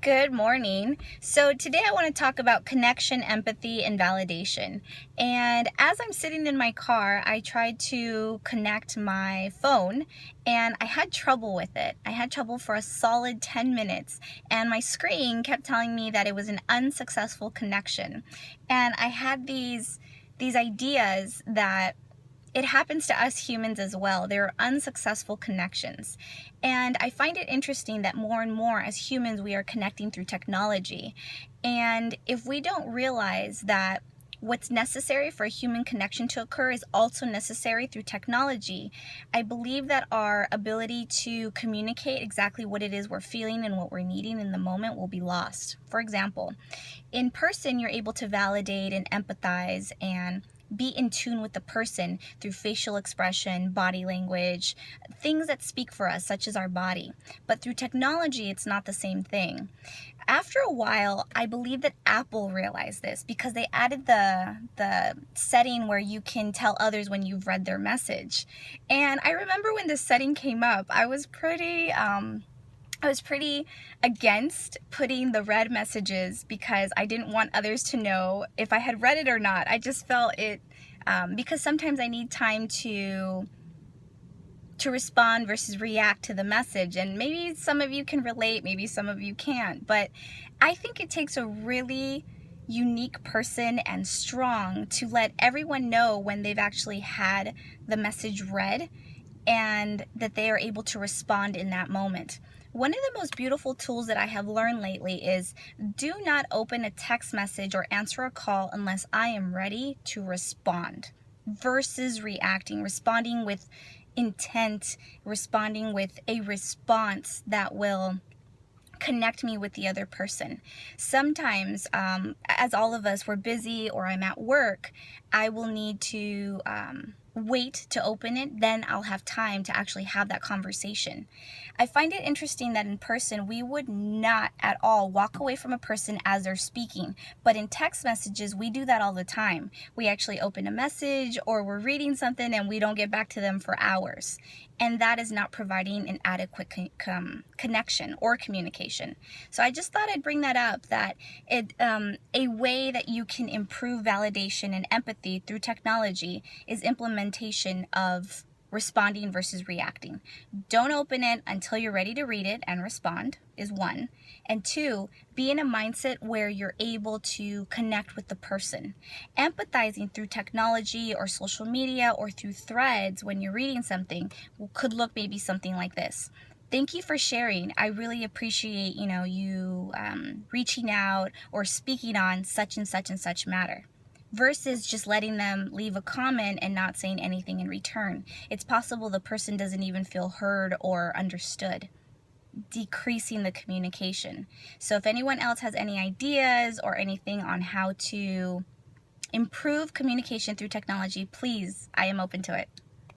Good morning. So today I want to talk about connection, empathy, and validation. And as I'm sitting in my car, I tried to connect my phone and I had trouble with it. I had trouble for a solid 10 minutes and my screen kept telling me that it was an unsuccessful connection. And I had these ideas that it happens to us humans as well. There are unsuccessful connections. And I find it interesting that more and more as humans, we are connecting through technology. And if we don't realize that what's necessary for a human connection to occur is also necessary through technology, I believe that our ability to communicate exactly what it is we're feeling and what we're needing in the moment will be lost. For example, in person, you're able to validate and empathize and be in tune with the person through facial expression, body language, things that speak for us, such as our body. But through technology, it's not the same thing. After a while, I believe that Apple realized this because they added the setting where you can tell others when you've read their message. And I remember when this setting came up, I was pretty against putting the read messages because I didn't want others to know if I had read it or not. I just felt it, because sometimes I need time to respond versus react to the message. And maybe some of you can relate, maybe some of you can't. But I think it takes a really unique person and strong to let everyone know when they've actually had the message read and that they are able to respond in that moment. One of the most beautiful tools that I have learned lately is do not open a text message or answer a call unless I am ready to respond versus reacting, responding with intent, responding with a response that will connect me with the other person. Sometimes, as all of us, we're busy or I'm at work, I will need to wait to open it, then I'll have time to actually have that conversation. I find it interesting that in person, we would not at all walk away from a person as they're speaking, but in text messages, we do that all the time. We actually open a message or we're reading something and we don't get back to them for hours. And that is not providing an adequate connection or communication. So I just thought I'd bring that up, that a way that you can improve validation and empathy through technology is implementation of responding versus reacting. Don't open it until you're ready to read it and respond is one. And two, be in a mindset where you're able to connect with the person. Empathizing through technology or social media or through threads when you're reading something could look maybe something like this. Thank you for sharing. I really appreciate, you reaching out or speaking on such and such matter, versus just letting them leave a comment and not saying anything in return. It's possible the person doesn't even feel heard or understood, decreasing the communication. So if anyone else has any ideas or anything on how to improve communication through technology, please, I am open to it.